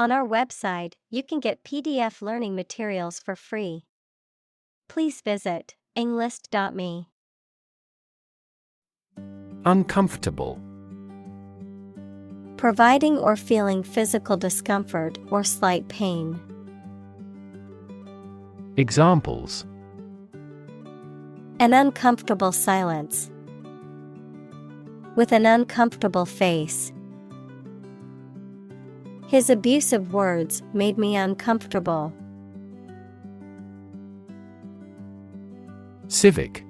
On our website, you can get PDF learning materials for free. Please visit englist.me. Uncomfortable. Providing or feeling physical discomfort or slight pain. Examples: An uncomfortable silence. With an uncomfortable face. His abusive words made me uncomfortable. Civic.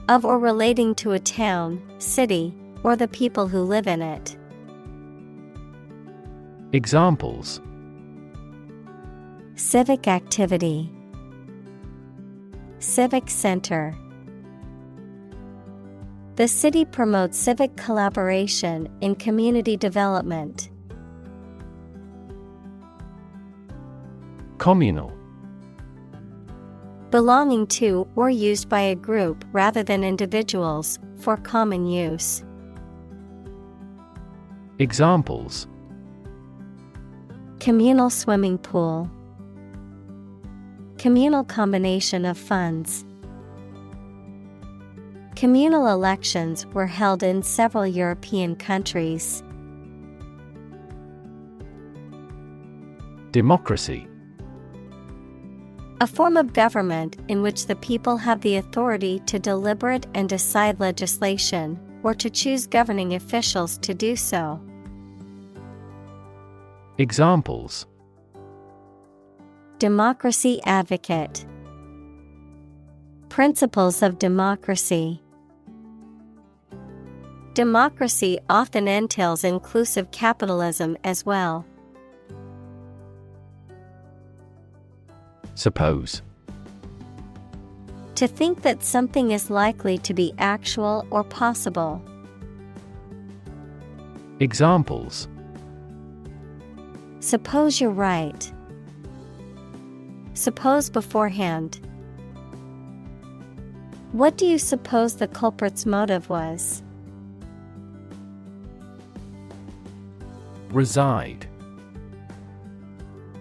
Of or relating to a town, city, or the people who live in it. Examples: Civic activity. Civic center. The city promotes civic collaboration in community development. Communal. Belonging to or used by a group rather than individuals, for common use. Examples: Communal swimming pool. Communal combination of funds. Communal elections were held in several European countries. Democracy. A form of government in which the people have the authority to deliberate and decide legislation, or to choose governing officials to do so. Examples: Democracy advocate. Principles of democracy. Democracy often entails inclusive capitalism as well. Suppose. To think that something is likely to be actual or possible. Examples: Suppose you're right. Suppose beforehand. What do you suppose the culprit's motive was? Reside.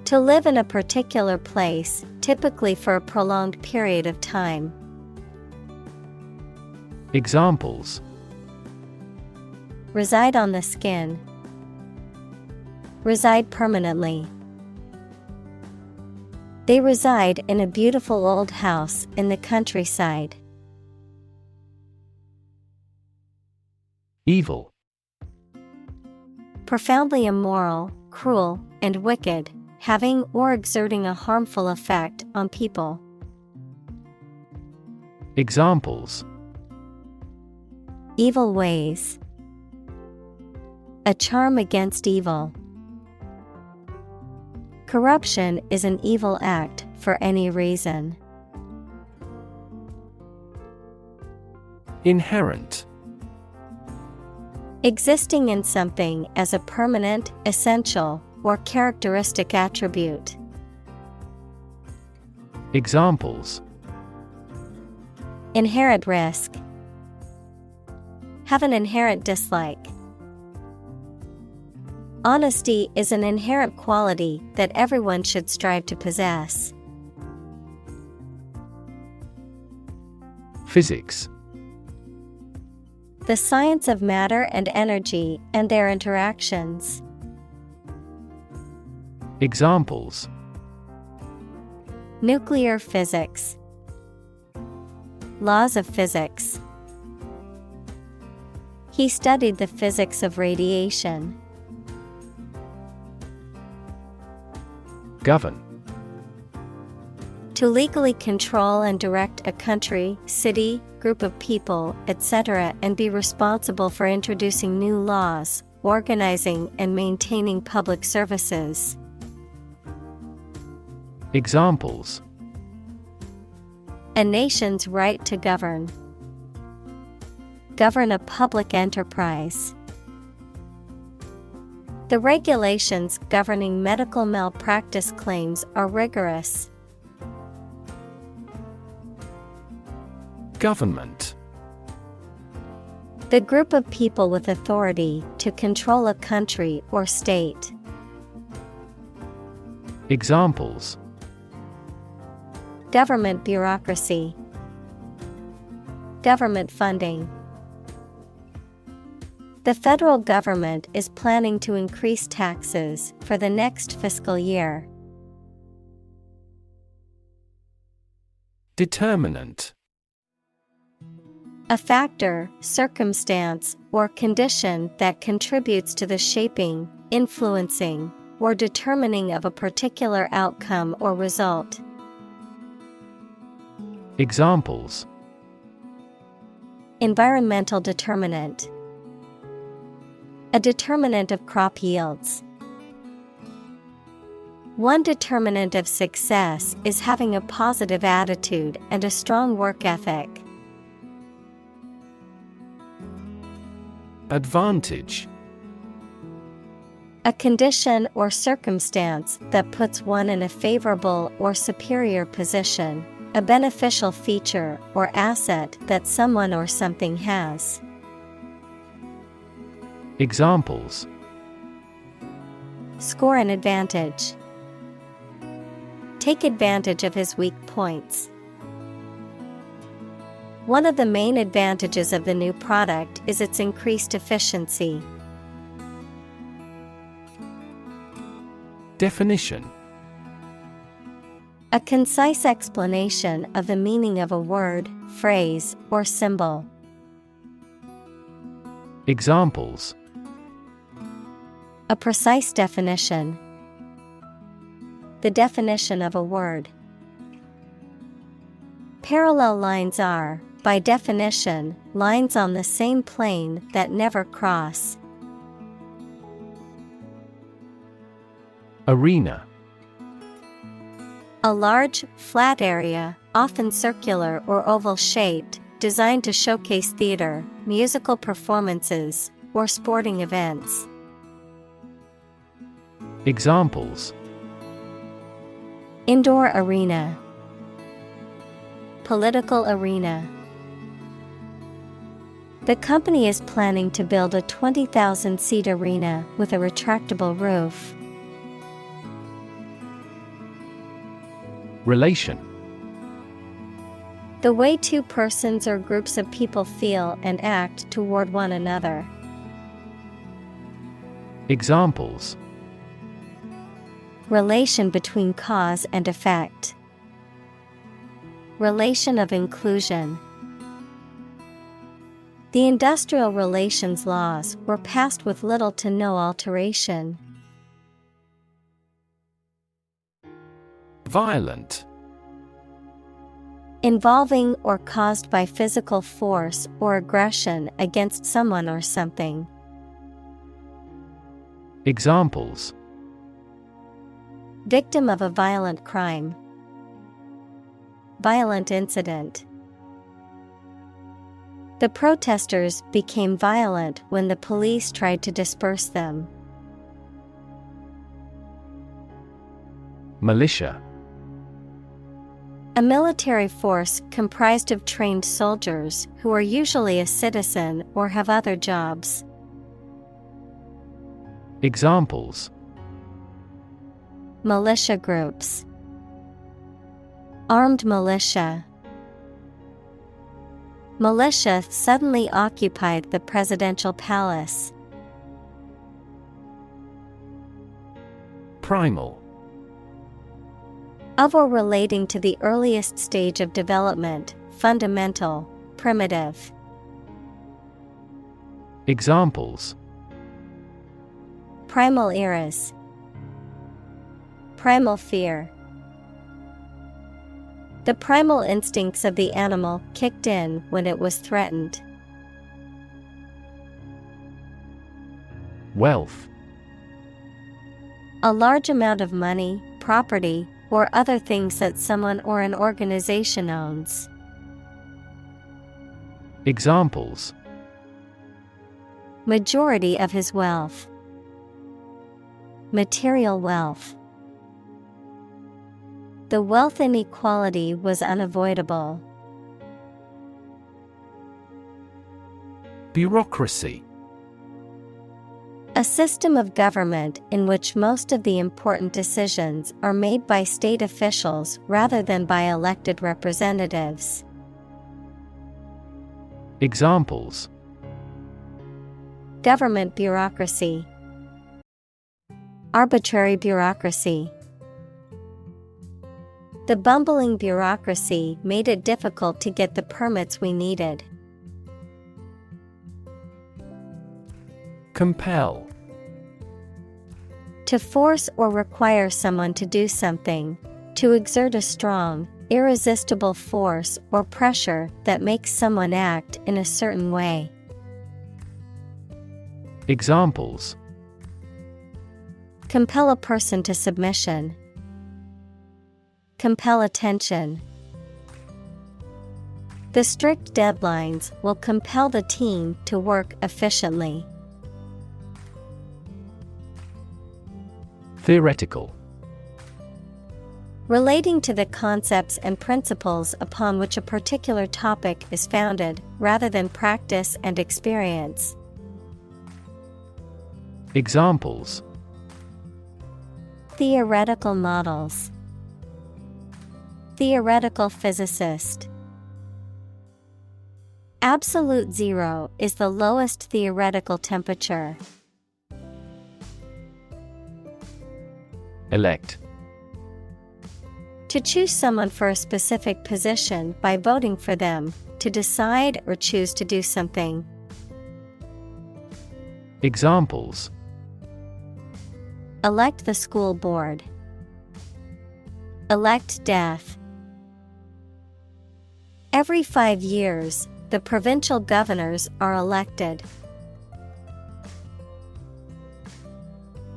To live in a particular place, typically for a prolonged period of time. Examples: Reside on the skin. Reside permanently. They reside in a beautiful old house in the countryside. Evil. Profoundly immoral, cruel, and wicked, having or exerting a harmful effect on people. Examples: Evil ways. A charm against evil. Corruption is an evil act for any reason. Inherent. Existing in something as a permanent, essential, or characteristic attribute. Examples: Inherent risk. Have an inherent dislike. Honesty is an inherent quality that everyone should strive to possess. Physics. The science of matter and energy and their interactions. Examples: Nuclear physics. Laws of physics. He studied the physics of radiation. Govern. To legally control and direct a country, city, group of people, etc., and be responsible for introducing new laws, organizing and maintaining public services. Examples: A nation's right to govern. Govern a public enterprise. The regulations governing medical malpractice claims are rigorous. Government. The group of people with authority to control a country or state. Examples: government bureaucracy, government funding. The federal government is planning to increase taxes for the next fiscal year. Determinant: a factor, circumstance, or condition that contributes to the shaping, influencing, or determining of a particular outcome or result. Examples: environmental determinant, a determinant of crop yields. One determinant of success is having a positive attitude and a strong work ethic. Advantage: a condition or circumstance that puts one in a favorable or superior position, a beneficial feature or asset that someone or something has. Examples: score an advantage, take advantage of his weak points. One of the main advantages of the new product is its increased efficiency. Definition: a concise explanation of the meaning of a word, phrase, or symbol. Examples: a precise definition, the definition of a word. Parallel lines are, by definition, lines on the same plane that never cross. Arena: a large, flat area, often circular or oval-shaped, designed to showcase theater, musical performances, or sporting events. Examples: indoor arena, political arena. The company is planning to build a 20,000-seat arena with a retractable roof. Relation: the way two persons or groups of people feel and act toward one another. Examples: relation between cause and effect, relation of inclusion. The industrial relations laws were passed with little to no alteration. Violent: involving or caused by physical force or aggression against someone or something. Examples: victim of a violent crime, violent incident. The protesters became violent when the police tried to disperse them. Militia: a military force comprised of trained soldiers who are usually a citizen or have other jobs. Examples: militia groups, armed militia. Militia suddenly occupied the presidential palace. Primal: of or relating to the earliest stage of development, fundamental, primitive. Examples: primal eras, primal fear. The primal instincts of the animal kicked in when it was threatened. Wealth: a large amount of money, property, or other things that someone or an organization owns. Examples: majority of his wealth, material wealth. The wealth inequality was unavoidable. Bureaucracy: A system of government in which most of the important decisions are made by state officials rather than by elected representatives. Examples: Government bureaucracy. Arbitrary bureaucracy. The bumbling bureaucracy made it difficult to get the permits we needed. Compel. To force or require someone to do something, to exert a strong, irresistible force or pressure that makes someone act in a certain way. Examples: Compel a person to submission. Compel attention. The strict deadlines will compel the team to work efficiently. Theoretical. Relating to the concepts and principles upon which a particular topic is founded, rather than practice and experience. Examples: Theoretical models. Theoretical physicist. Absolute zero is the lowest theoretical temperature. Elect. To choose someone for a specific position by voting for them, to decide or choose to do something. Examples: Elect the school board. Elect death. Every 5 years, the provincial governors are elected.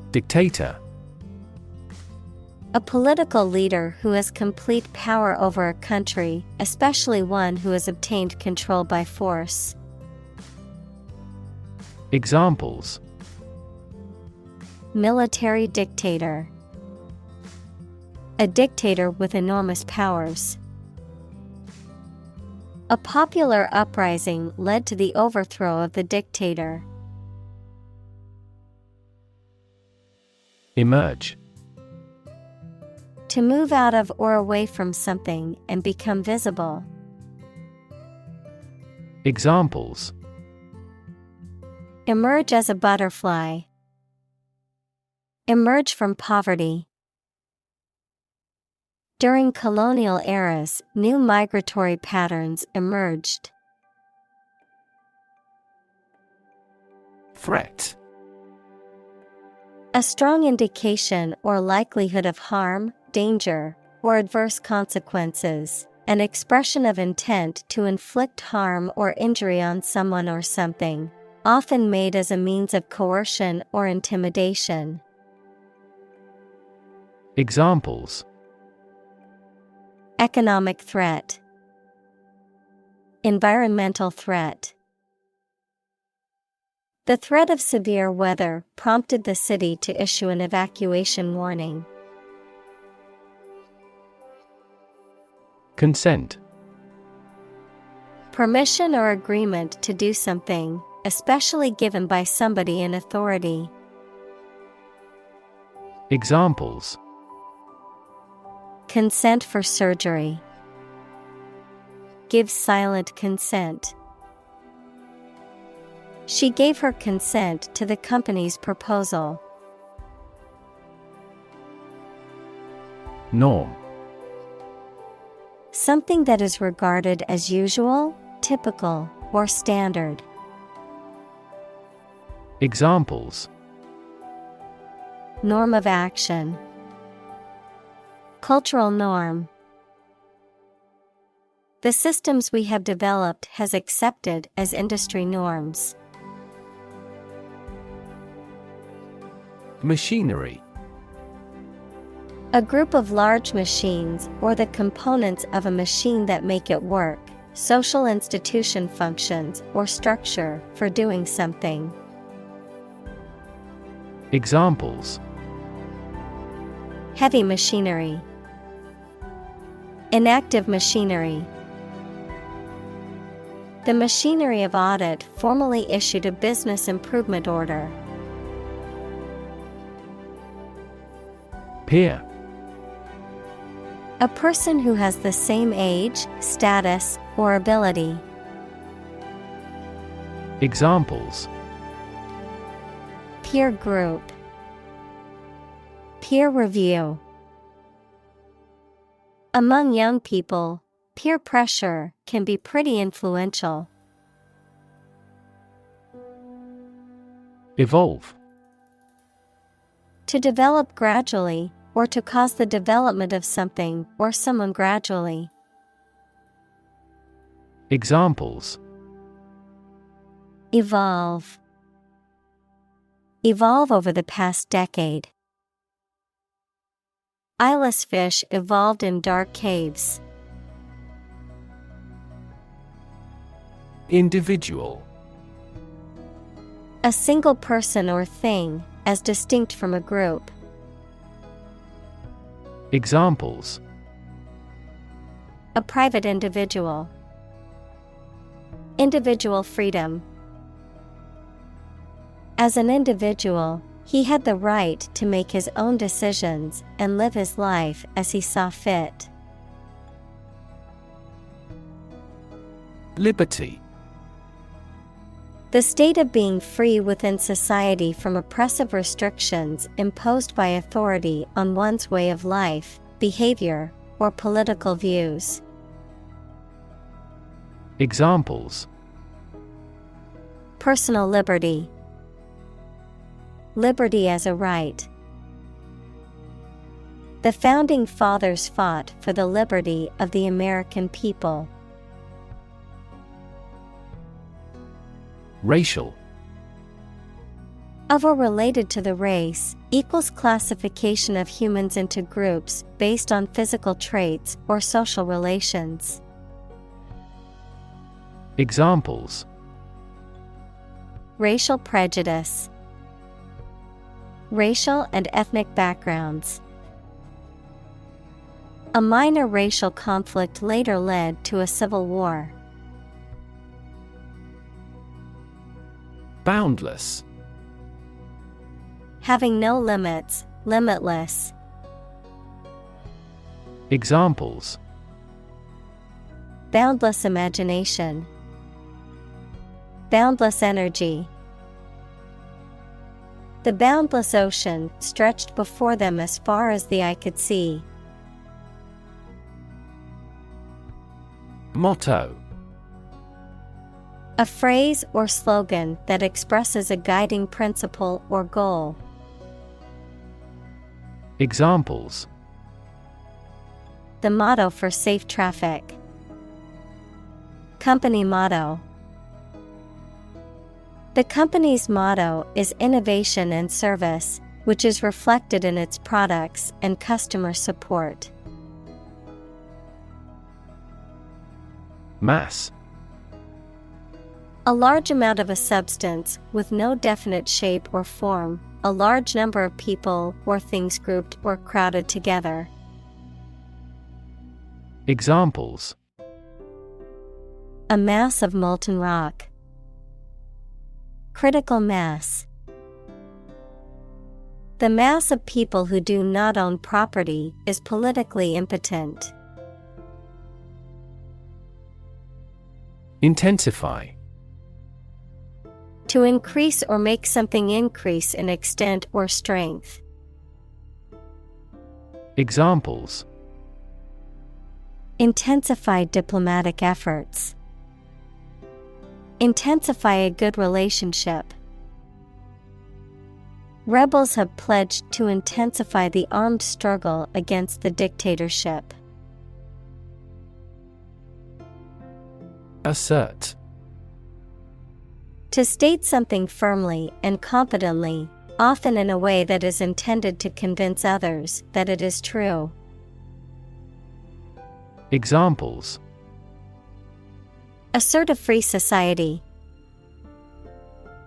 Dictator. A political leader who has complete power over a country, especially one who has obtained control by force. Examples: Military dictator. A dictator with enormous powers. A popular uprising led to the overthrow of the dictator. Emerge. To move out of or away from something and become visible. Examples: Emerge as a butterfly. Emerge from poverty. During colonial eras, new migratory patterns emerged. Threat. A strong indication or likelihood of harm, danger, or adverse consequences. An expression of intent to inflict harm or injury on someone or something, often made as a means of coercion or intimidation. Examples: Economic threat. Environmental threat. The threat of severe weather prompted the city to issue an evacuation warning. Consent. Permission or agreement to do something, especially given by somebody in authority. Examples: Consent for surgery. Give silent consent. She gave her consent to the company's proposal. Norm. Something that is regarded as usual, typical, or standard. Examples: Norm of action. Cultural norm. The systems we have developed has accepted as industry norms. Machinery. A group of large machines or the components of a machine that make it work, social institution functions or structure for doing something. Examples: Heavy machinery. Inactive machinery. The machinery of audit formally issued a business improvement order. Peer. A person who has the same age, status, or ability. Examples: Peer group. Peer review. Among young people, peer pressure can be pretty influential. Evolve. To develop gradually, or to cause the development of something or someone gradually. Examples: Evolve. Evolve over the past decade. Eyeless fish evolved in dark caves. Individual. A single person or thing, as distinct from a group. Examples: A private individual. Individual freedom. As an individual, he had the right to make his own decisions and live his life as he saw fit. Liberty. The state of being free within society from oppressive restrictions imposed by authority on one's way of life, behavior, or political views. Examples: Personal liberty. Liberty as a right. The founding fathers fought for the liberty of the American people. Racial. Of or related to the race, equals classification of humans into groups based on physical traits or social relations. Examples: Racial prejudice. Racial and ethnic backgrounds. A minor racial conflict later led to a civil war. Boundless. Having no limits, limitless. Examples: Boundless imagination. Boundless energy. The boundless ocean stretched before them as far as the eye could see. Motto. A phrase or slogan that expresses a guiding principle or goal. Examples: The motto for safe traffic. Company motto. The company's motto is innovation and service, which is reflected in its products and customer support. Mass. A large amount of a substance with no definite shape or form, a large number of people or things grouped or crowded together. Examples: A mass of molten rock. Critical mass. The mass of people who do not own property is politically impotent. Intensify. To increase or make something increase in extent or strength. Examples: Intensify diplomatic efforts. Intensify a good relationship. Rebels have pledged to intensify the armed struggle against the dictatorship. Assert. To state something firmly and confidently, often in a way that is intended to convince others that it is true. Examples: Assert a free society.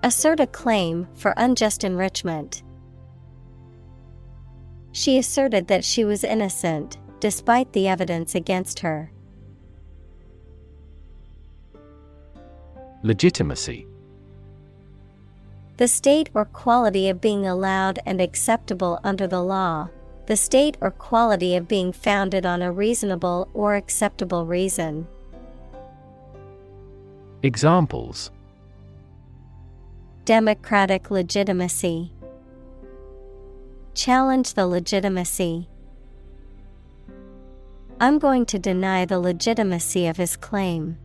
Assert a claim for unjust enrichment. She asserted that she was innocent, despite the evidence against her. Legitimacy. The state or quality of being allowed and acceptable under the law, The state or quality of being founded on a reasonable or acceptable reason. Examples: Democratic legitimacy. Challenge the legitimacy. I'm going to deny the legitimacy of his claim.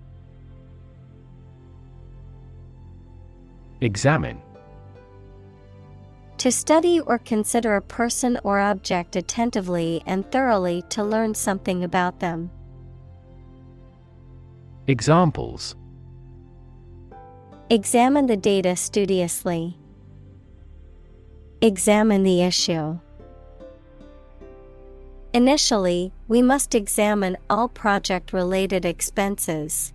Examine. To study or consider a person or object attentively and thoroughly to learn something about them. Examples: Examine the data studiously. Examine the issue. Initially, we must examine all project-related expenses.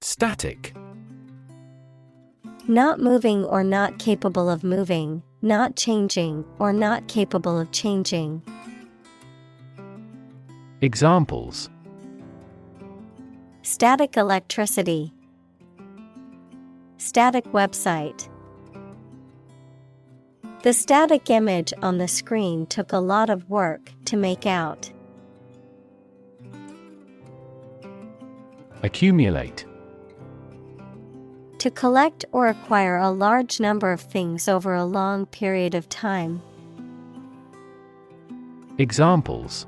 Static. Not moving or not capable of moving, not changing or not capable of changing. Examples: Static electricity. Static website. The static image on the screen took a lot of work to make out. Accumulate. To collect or acquire a large number of things over a long period of time. Examples: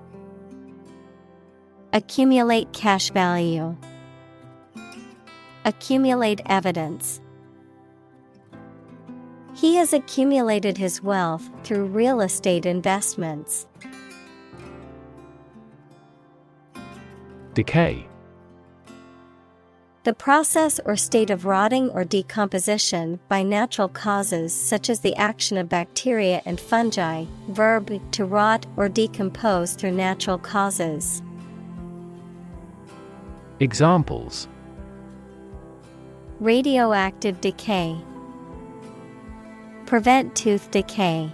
Accumulate cash value. Accumulate evidence. He has accumulated his wealth through real estate investments. Decay. The process or state of rotting or decomposition by natural causes such as the action of bacteria and fungi. Verb, to rot or decompose through natural causes. Examples: Radioactive decay. Prevent tooth decay.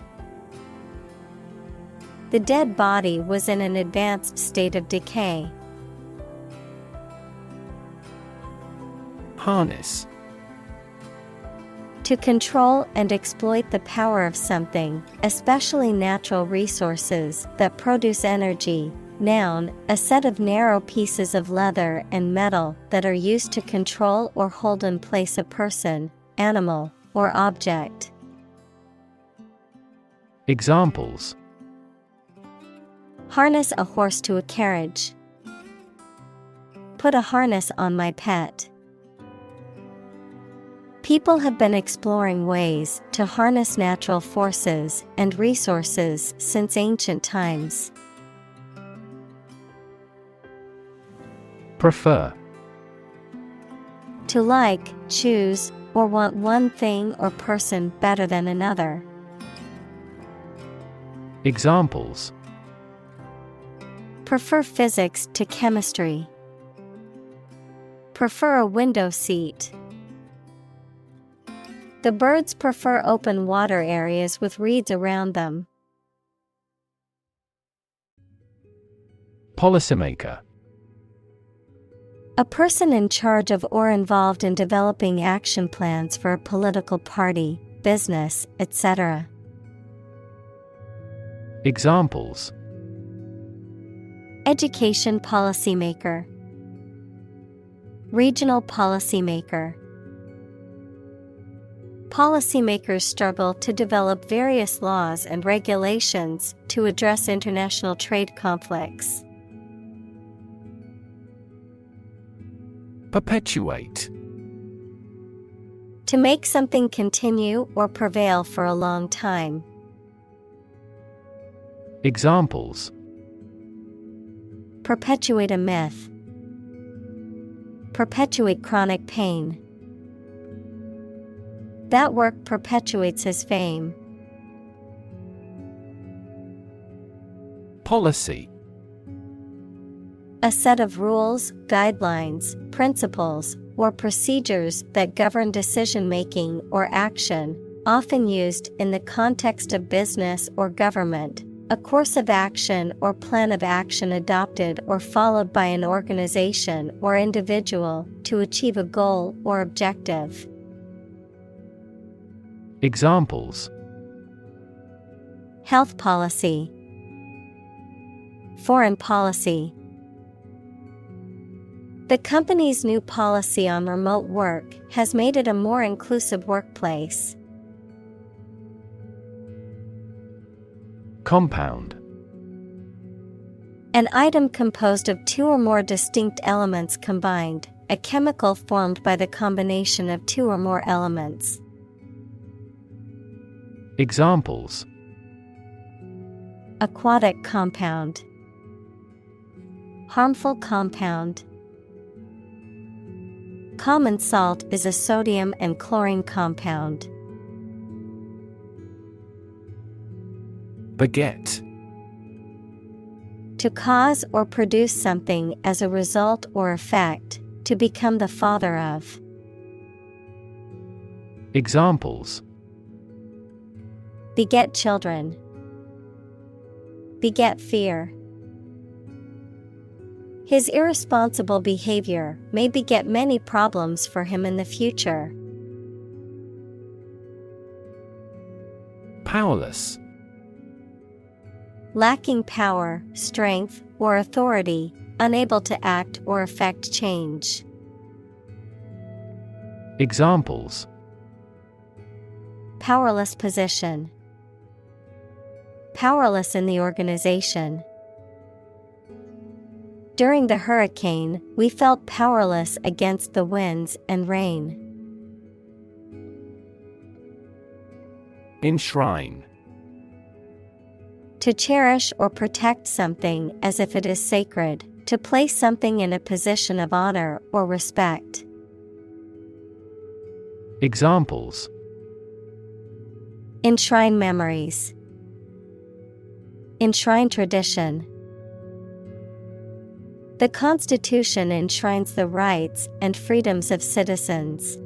The dead body was in an advanced state of decay. Harness. To control and exploit the power of something, especially natural resources that produce energy. Noun, a set of narrow pieces of leather and metal that are used to control or hold in place a person, animal, or object. Examples: Harness a horse to a carriage. Put a harness on my pet. People have been exploring ways to harness natural forces and resources since ancient times. Prefer. To like, choose, or want one thing or person better than another. Examples: Prefer physics to chemistry. Prefer a window seat. The birds prefer open water areas with reeds around them. Policymaker. A person in charge of or involved in developing action plans for a political party, business, etc. Examples: Education policymaker. Regional policymaker. Policymakers struggle to develop various laws and regulations to address international trade conflicts. Perpetuate. To make something continue or prevail for a long time. Examples: Perpetuate a myth. Perpetuate chronic pain. That work perpetuates his fame. Policy. A set of rules, guidelines, principles, or procedures that govern decision-making or action, often used in the context of business or government. A course of action or plan of action adopted or followed by an organization or individual to achieve a goal or objective. Examples: Health policy. Foreign policy. The company's new policy on remote work has made it a more inclusive workplace. Compound. An item composed of two or more distinct elements combined, a chemical formed by the combination of two or more elements. Examples: Aquatic compound. Harmful compound. Common salt is a sodium and chlorine compound. Beget. To cause or produce something as a result or effect, to become the father of. Examples: Beget children. Beget fear. His irresponsible behavior may beget many problems for him in the future. Powerless. Lacking power, strength, or authority, unable to act or effect change. Examples: Powerless position. Powerless in the organization. During the hurricane, we felt powerless against the winds and rain. Enshrine. To cherish or protect something as if it is sacred, to place something in a position of honor or respect. Examples: Enshrine memories. Enshrine tradition. The Constitution enshrines the rights and freedoms of citizens.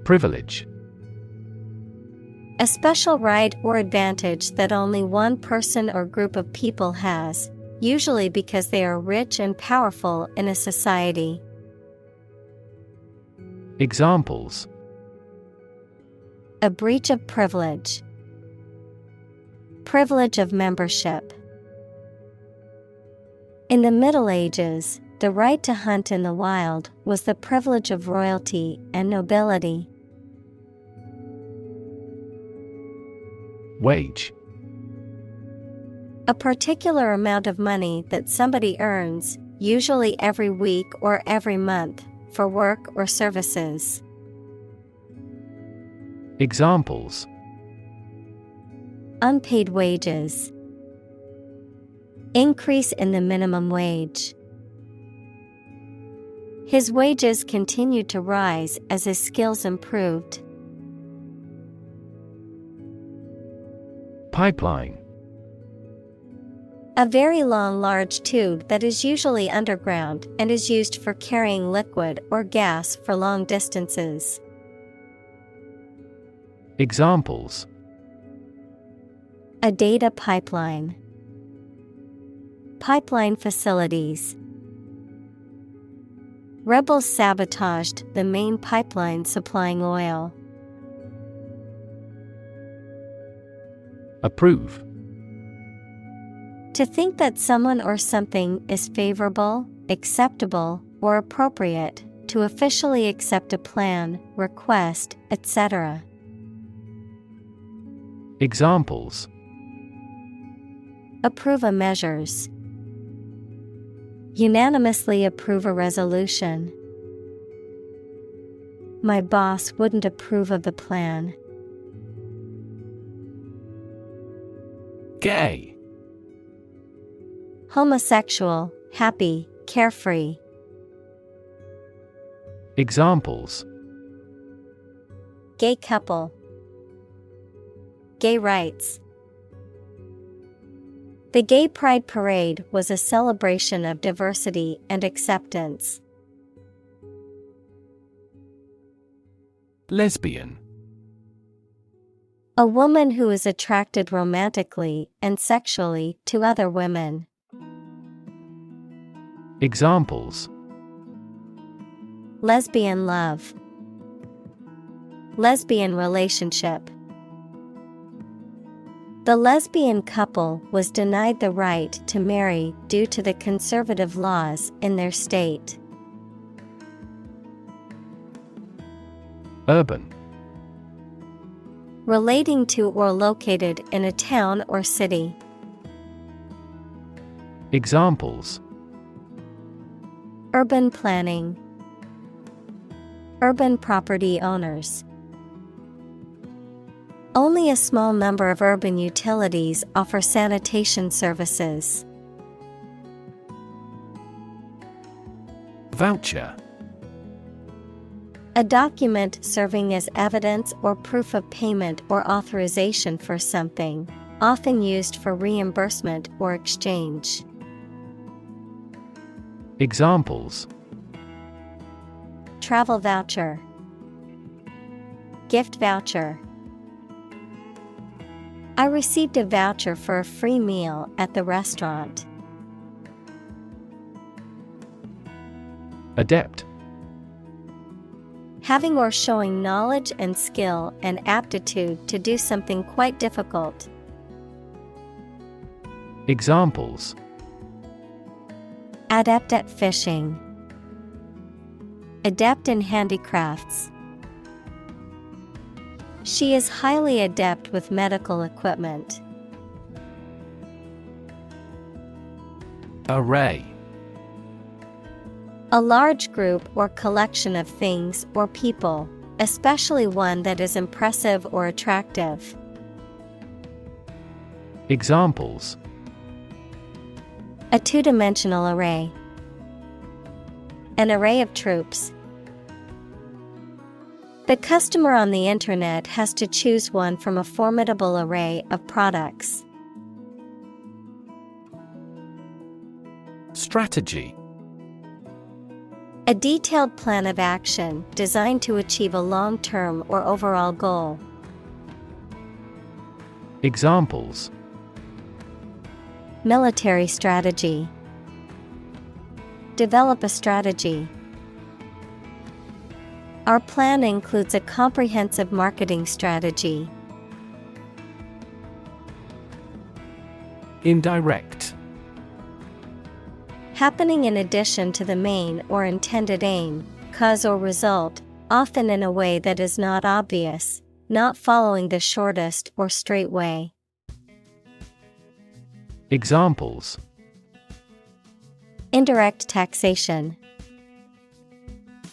Privilege. A special right or advantage that only one person or group of people has, usually because they are rich and powerful in a society. Examples: A breach of privilege. Privilege of membership. In the Middle Ages, the right to hunt in the wild was the privilege of royalty and nobility. Wage. A particular amount of money that somebody earns, usually every week or every month, for work or services. Examples: Unpaid wages. Increase in the minimum wage. His wages continued to rise as his skills improved. Pipeline. A very long, large tube that is usually underground and is used for carrying liquid or gas for long distances. Examples: A data pipeline. Pipeline facilities. Rebels sabotaged the main pipeline supplying oil. Approve. To think that someone or something is favorable, acceptable, or appropriate, to officially accept a plan, request, etc. Examples: Approve a measures. Unanimously approve a resolution. My boss wouldn't approve of the plan. Gay. Homosexual, happy, carefree. Examples: Gay couple. Gay rights. The Gay Pride Parade was a celebration of diversity and acceptance. Lesbian. A woman who is attracted romantically and sexually to other women. Examples: Lesbian love. Lesbian relationship. The lesbian couple was denied the right to marry due to the conservative laws in their state. Urban. Relating to or located in a town or city. Examples: Urban planning. Urban property owners. Only a small number of urban utilities offer sanitation services. Voucher. A document serving as evidence or proof of payment or authorization for something, often used for reimbursement or exchange. Examples: Travel voucher. Gift voucher. I received a voucher for a free meal at the restaurant. Adept. Having or showing knowledge and skill and aptitude to do something quite difficult. Examples: Adept at fishing. Adept in handicrafts. She is highly adept with medical equipment. Array. A large group or collection of things or people, especially one that is impressive or attractive. Examples: A two-dimensional array. An array of troops. The customer on the internet has to choose one from a formidable array of products. Strategy. A detailed plan of action designed to achieve a long-term or overall goal. Examples: Military strategy. Develop a strategy. Our plan includes a comprehensive marketing strategy. Indirect. Happening in addition to the main or intended aim, cause or result, often in a way that is not obvious, not following the shortest or straight way. Examples: Indirect taxation.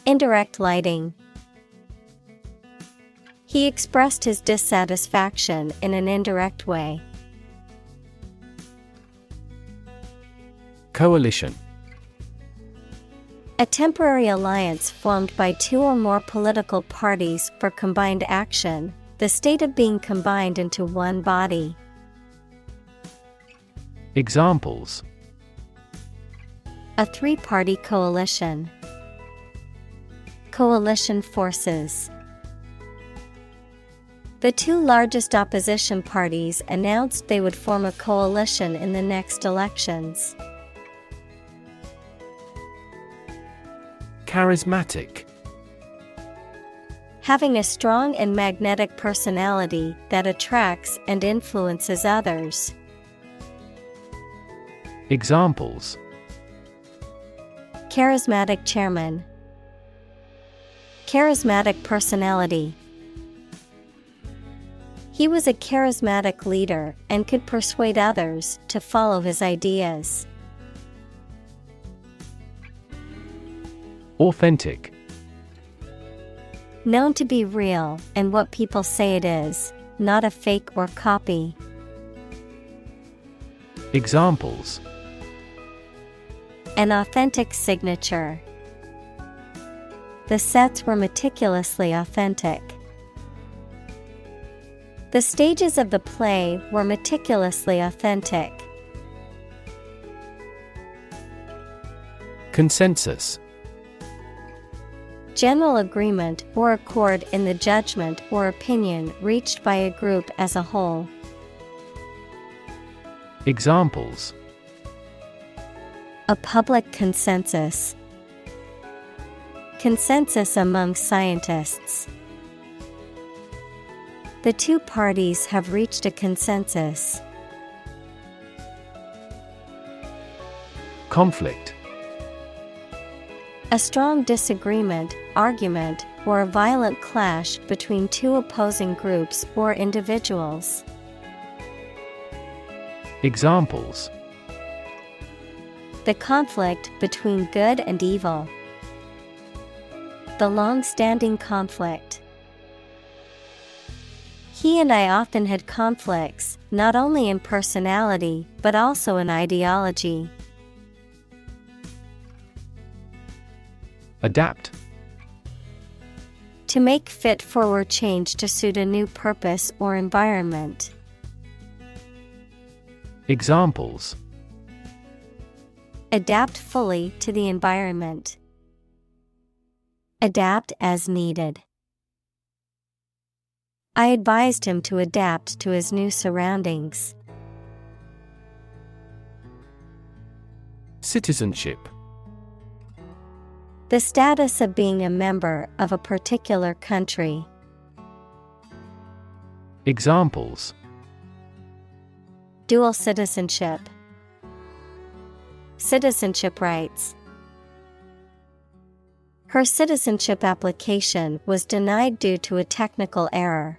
Indirect lighting. He expressed his dissatisfaction in an indirect way. Coalition. A temporary alliance formed by two or more political parties for combined action, the state of being combined into one body. Examples: A three-party coalition. Coalition forces. The two largest opposition parties announced they would form a coalition in the next elections. Charismatic. Having a strong and magnetic personality that attracts and influences others. Examples: Charismatic chairman. Charismatic personality. He was a charismatic leader and could persuade others to follow his ideas. Authentic. Known to be real and what people say it is, not a fake or copy. Examples: An authentic signature. The sets were meticulously authentic. The stages of the play were meticulously authentic. Consensus. General agreement or accord in the judgment or opinion reached by a group as a whole. Examples: A public consensus. Consensus among scientists. The two parties have reached a consensus. Conflict. A strong disagreement, argument, or a violent clash between two opposing groups or individuals. Examples: The conflict between good and evil. The long-standing conflict. He and I often had conflicts, not only in personality, but also in ideology. Adapt. To make fit for change to suit a new purpose or environment. Examples: Adapt fully to the environment. Adapt as needed. I advised him to adapt to his new surroundings. Citizenship. The status of being a member of a particular country. Examples: Dual citizenship. Citizenship rights. Her citizenship application was denied due to a technical error.